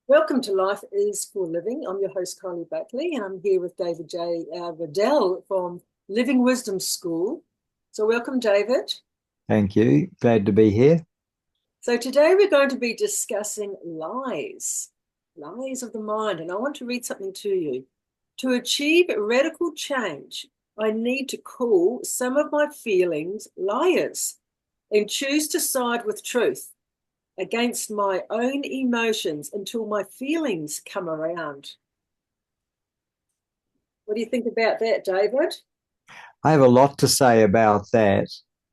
Welcome to Life is for Living. I'm your host, Kylie Buckley, and I'm here with David Riddell from Living Wisdom School. So welcome, David. Thank you. Glad to be here. So today we're going to be discussing lies of the mind. And I want to read something to you. To achieve radical change, I need to call some of my feelings liars and choose to side with truth against my own emotions until my feelings come around. What do you think about that, David? I have a lot to say about that.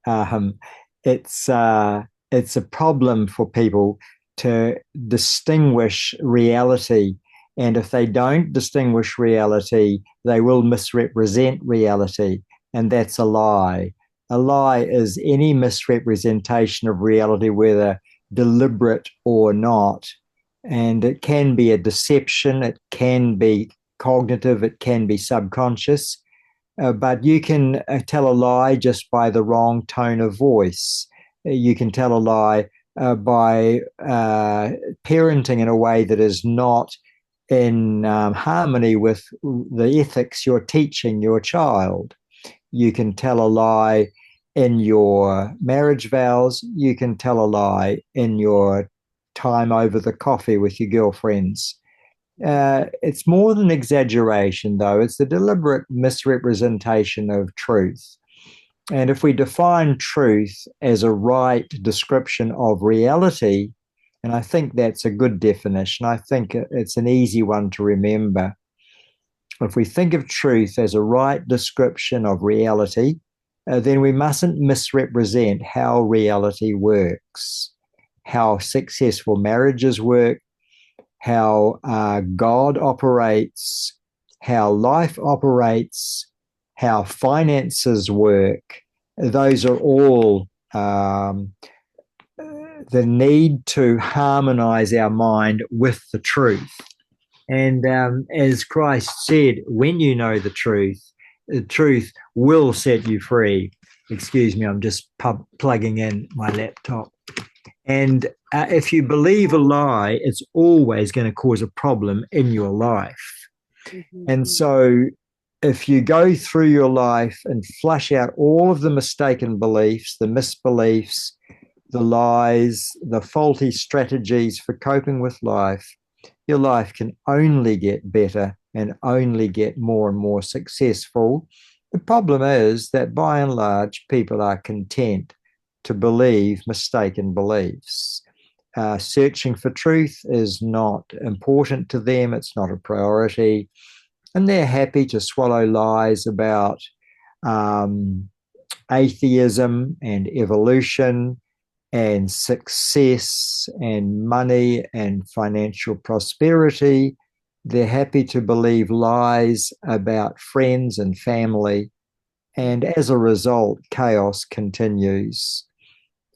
Um, it's it's a problem for people to distinguish reality, and if they don't distinguish reality, they will misrepresent reality, and that's a lie. A lie is any misrepresentation of reality, whether deliberate or not, and it can be a deception. It can be cognitive. It can be subconscious, but you can tell a lie just by the wrong tone of voice. You can tell a lie by parenting in a way that is not in harmony with the ethics you're teaching your child. You can tell a lie in your marriage vows. You can tell a lie in your time over the coffee with your girlfriends. It's more than exaggeration, though. It's the deliberate misrepresentation of truth. And if we define truth as a right description of reality, and I think that's a good definition, I think it's an easy one to remember. If we think of truth as a right description of reality, then we mustn't misrepresent how reality works, how successful marriages work, how God operates, how life operates, how finances work. Those are all the need to harmonize our mind with the truth. And as Christ said, when you know the truth will set you free. Excuse me, I'm just plugging in my laptop. And if you believe a lie, it's always going to cause a problem in your life. And Mm-hmm. so if you go through your life and flush out all of the mistaken beliefs, the misbeliefs, the lies, the faulty strategies for coping with life, your life can only get better and only get more and more successful. The problem is that by and large, people are content to believe mistaken beliefs. Searching for truth is not important to them, it's not a priority, and they're happy to swallow lies about um, atheism and evolution and success and money and financial prosperity. They're happy to believe lies about friends and family. And as a result, chaos continues.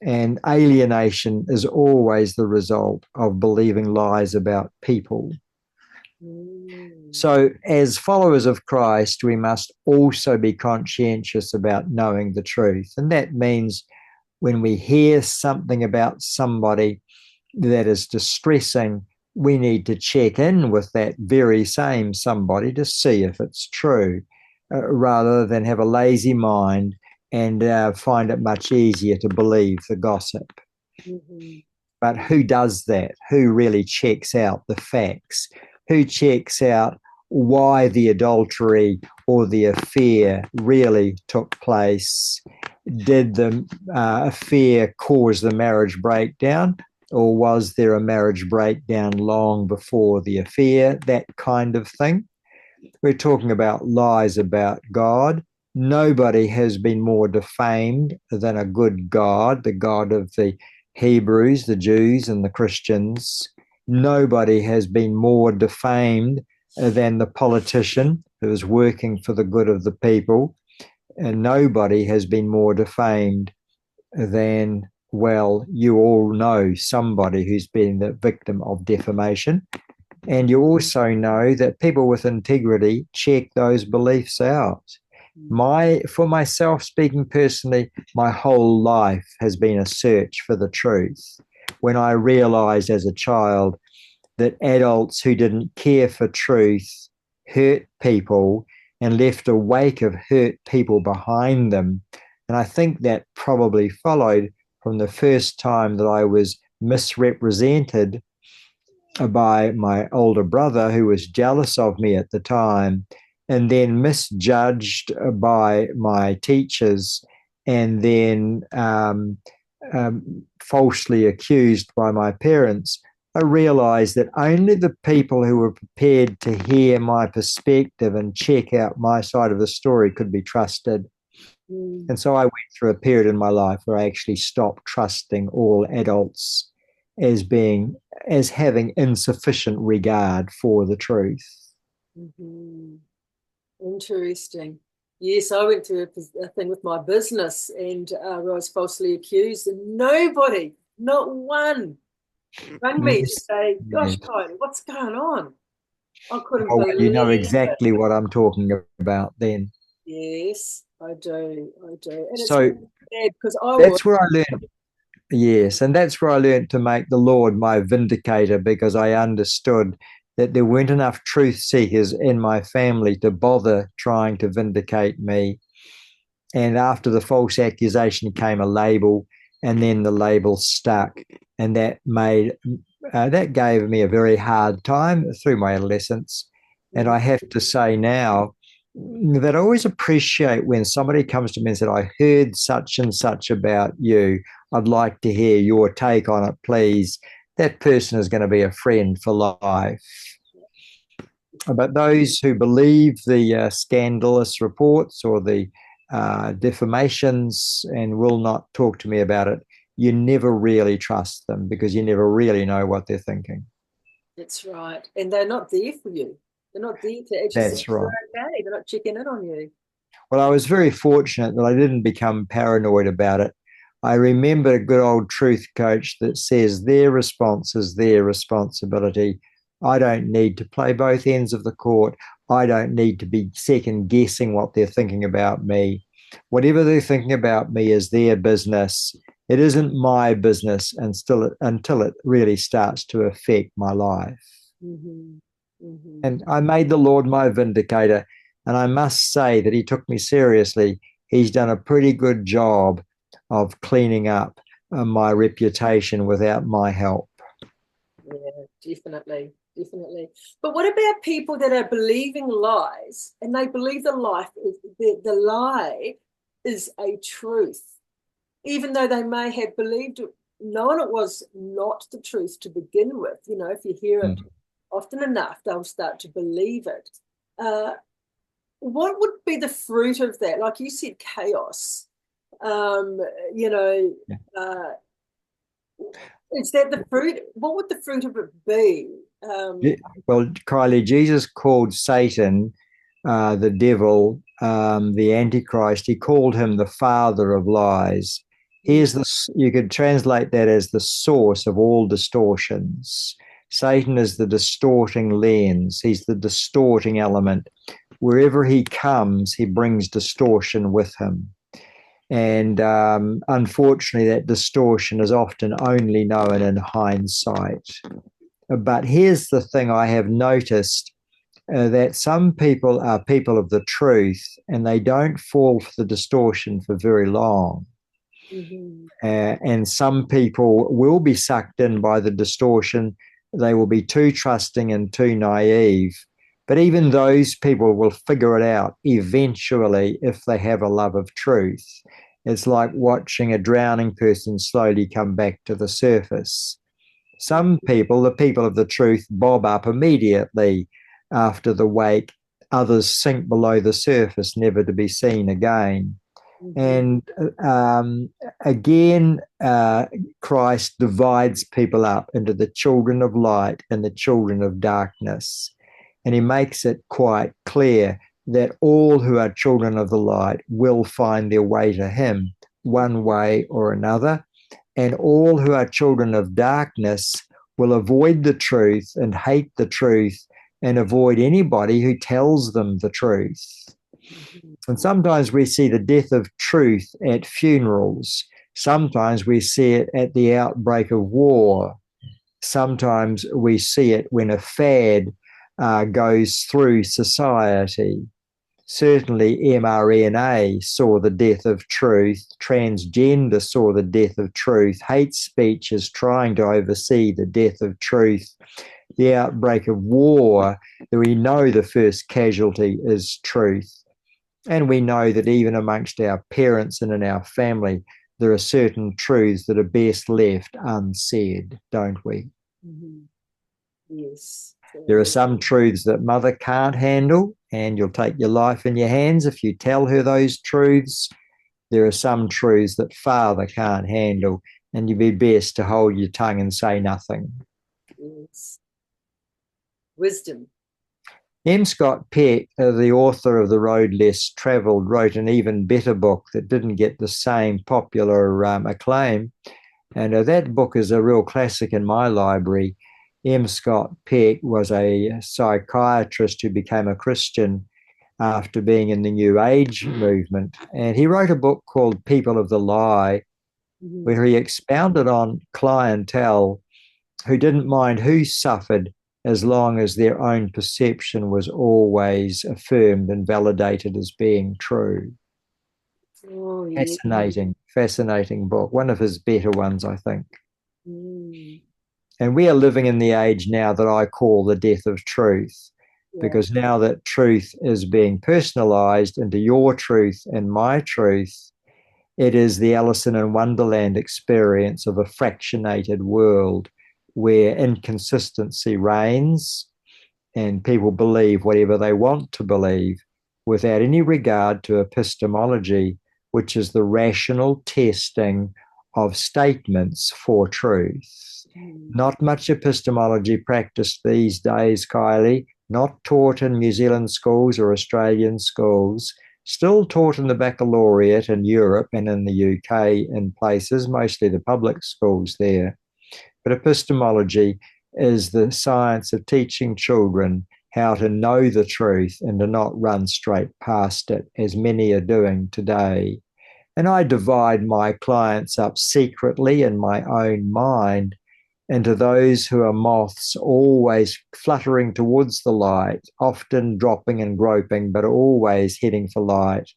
And alienation is always the result of believing lies about people. Mm. So, as followers of Christ, we must also be conscientious about knowing the truth. And that means when we hear something about somebody that is distressing, we need to check in with that very same somebody to see if it's true, rather than have a lazy mind and find it much easier to believe the gossip. Mm-hmm. But who does that? Who really checks out the facts? Who checks out why the adultery or the affair really took place? Did the affair cause the marriage breakdown, or was there a marriage breakdown long before the affair? That kind of thing. We're talking about lies about God. Nobody has been more defamed than a good God, the God of the Hebrews, the Jews, and the Christians. Nobody has been more defamed than the politician who is working for the good of the people. And nobody has been more defamed than, well, you all know somebody who's been the victim of defamation. And you also know that people with integrity check those beliefs out. For myself, speaking personally, my whole life has been a search for the truth. When I realized as a child that adults who didn't care for truth hurt people and left a wake of hurt people behind them. And I think that probably followed from the first time that I was misrepresented by my older brother, who was jealous of me at the time, and then misjudged by my teachers, and then falsely accused by my parents. I realized that only the people who were prepared to hear my perspective and check out my side of the story could be trusted. Mm. And so I went through a period in my life where I actually stopped trusting all adults as having insufficient regard for the truth. Mm-hmm. Interesting. Yes, I went through a thing with my business, and where I was falsely accused, and nobody, not one, rang me to Yes, say, "Gosh, yes. Kylie, what's going on?" I couldn't Well, you know believe it. exactly what I'm talking about then. Yes, I do. I do. And it's So really sad because I was. that's where I learned. Yes, and that's where I learned to make the Lord my vindicator, because I understood that there weren't enough truth seekers in my family to bother trying to vindicate me. And after the false accusation came a label, and then the label stuck, and that gave me a very hard time through my adolescence. And I have to say now that I always appreciate when somebody comes to me and said, "I heard such and such about you. I'd like to hear your take on it, please." That person is going to be a friend for life. But those who believe the scandalous reports or the defamations and will not talk to me about it, you never really trust them, because you never really know what they're thinking. That's right. And they're not there for you. They're not there to actually say That's you're right. okay. They're not checking in on you. Well, I was very fortunate that I didn't become paranoid about it. I remember a good old truth coach that says their response is their responsibility. I don't need to play both ends of the court. I don't need to be second guessing what they're thinking about me. Whatever they're thinking about me is their business. It isn't my business until it really starts to affect my life. Mm-hmm. Mm-hmm. And I made the Lord my vindicator. And I must say that he took me seriously. He's done a pretty good job of cleaning up my reputation without my help. Yeah, definitely. Definitely. But what about people that are believing lies, and they believe the lie is a truth, even though they may have believed it, known it was not the truth to begin with. You know, if you hear it often enough, they'll start to believe it. Uh, what would be the fruit of that? Like you said, chaos. Um, you know, Yeah. uh, is that the fruit? What would the fruit of it be? Well, Kylie, Jesus called Satan, the devil, the Antichrist. He called him the father of lies. Here's this, you could translate that as the source of all distortions. Satan is the distorting lens. He's the distorting element. Wherever he comes, he brings distortion with him. And unfortunately, that distortion is often only known in hindsight. But here's the thing I have noticed, that some people are people of the truth and they don't fall for the distortion for very long. Mm-hmm. And some people will be sucked in by the distortion. They will be too trusting and too naive. But even those people will figure it out eventually if they have a love of truth. It's like watching a drowning person slowly come back to the surface. Some people, the people of the truth, bob up immediately after the wake. Others sink below the surface, never to be seen again. Mm-hmm. And again, Christ divides people up into the children of light and the children of darkness. And he makes it quite clear that all who are children of the light will find their way to him one way or another. And all who are children of darkness will avoid the truth and hate the truth and avoid anybody who tells them the truth. Mm-hmm. And sometimes we see the death of truth at funerals. Sometimes we see it at the outbreak of war. sometimes we see it when a fad goes through society. Certainly, mRNA saw the death of truth. Transgender saw the death of truth. Hate speech is trying to oversee the death of truth. The outbreak of war, we know the first casualty is truth. And we know that even amongst our parents and in our family, there are certain truths that are best left unsaid, don't we? Mm-hmm. Yes. There are some truths that mother can't handle, and you'll take your life in your hands if you tell her those truths. There are some truths that father can't handle, and you'd be best to hold your tongue and say nothing. Yes. Wisdom. M. Scott Peck, the author of The Road Less Travelled, wrote an even better book that didn't get the same popular acclaim. And that book is a real classic in my library. M. Scott Peck was a psychiatrist who became a Christian after being in the New Age movement. And he wrote a book called People of the Lie, where he expounded on clientele who didn't mind who suffered as long as their own perception was always affirmed and validated as being true. Oh, yeah. Fascinating book. One of his better ones, I think. Mm. And we are living in the age now that I call the death of truth, because now that truth is being personalized into your truth and my truth, it is the Alice in Wonderland experience of a fractionated world where inconsistency reigns and people believe whatever they want to believe without any regard to epistemology, which is the rational testing of statements for truth. Not much epistemology practiced these days, Kylie, not taught in New Zealand schools or Australian schools, still taught in the baccalaureate in Europe and in the UK in places, mostly the public schools there. But epistemology is the science of teaching children how to know the truth and to not run straight past it, as many are doing today. And I divide my clients up secretly in my own mind into those who are moths always fluttering towards the light, often dropping and groping, but always heading for light.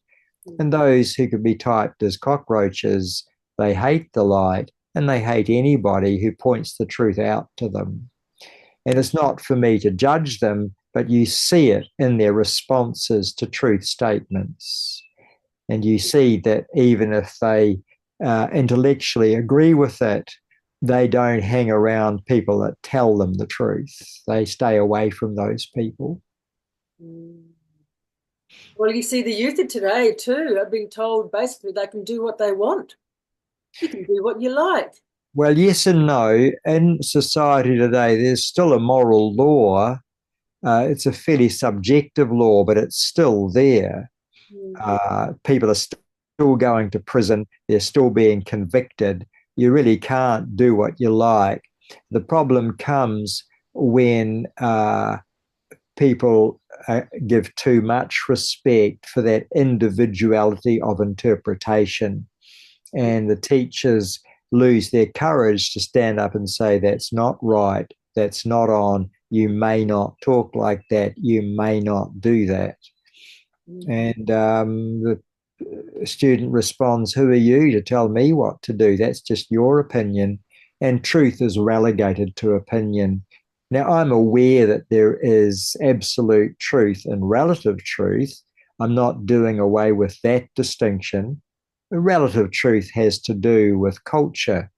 And those who could be typed as cockroaches, they hate the light and they hate anybody who points the truth out to them. And it's not for me to judge them, but you see it in their responses to truth statements. And you see that even if they intellectually agree with it, they don't hang around people that tell them the truth. They stay away from those people. Well, you see, the youth of today too are being told basically they can do what they want. You can do what you like. Well, yes and no. In society today, there's still a moral law. It's a fairly subjective law, but it's still there. People are still going to prison. They're still being convicted. You really can't do what you like. The problem comes when people give too much respect for that individuality of interpretation. And the teachers lose their courage to stand up and say, that's not right, that's not on, you may not talk like that, you may not do that. And the student responds, who are you to tell me what to do? That's just your opinion. And truth is relegated to opinion. Now, I'm aware that there is absolute truth and relative truth. I'm not doing away with that distinction. The relative truth has to do with culture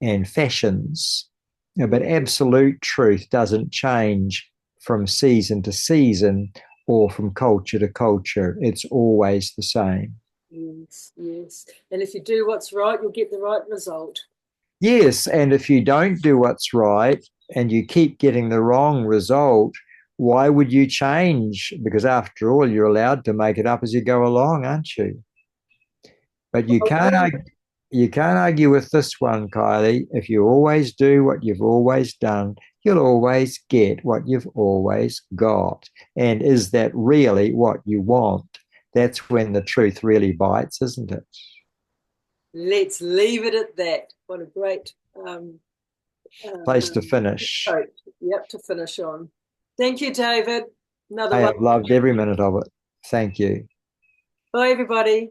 and fashions, but absolute truth doesn't change from season to season or from culture to culture. It's always the same. Yes, yes. And if you do what's right, you'll get the right result. Yes, and if you don't do what's right and you keep getting the wrong result, why would you change? Because after all, you're allowed to make it up as you go along, aren't you? But you can't argue with this one, Kylie. If you always do what you've always done, you'll always get what you've always got. And is that really what you want? That's when the truth really bites, isn't it? Let's leave it at that. What a great place to finish. Yep, to finish on. Thank you, David. Another I one. have loved every minute of it. Thank you. Bye, everybody.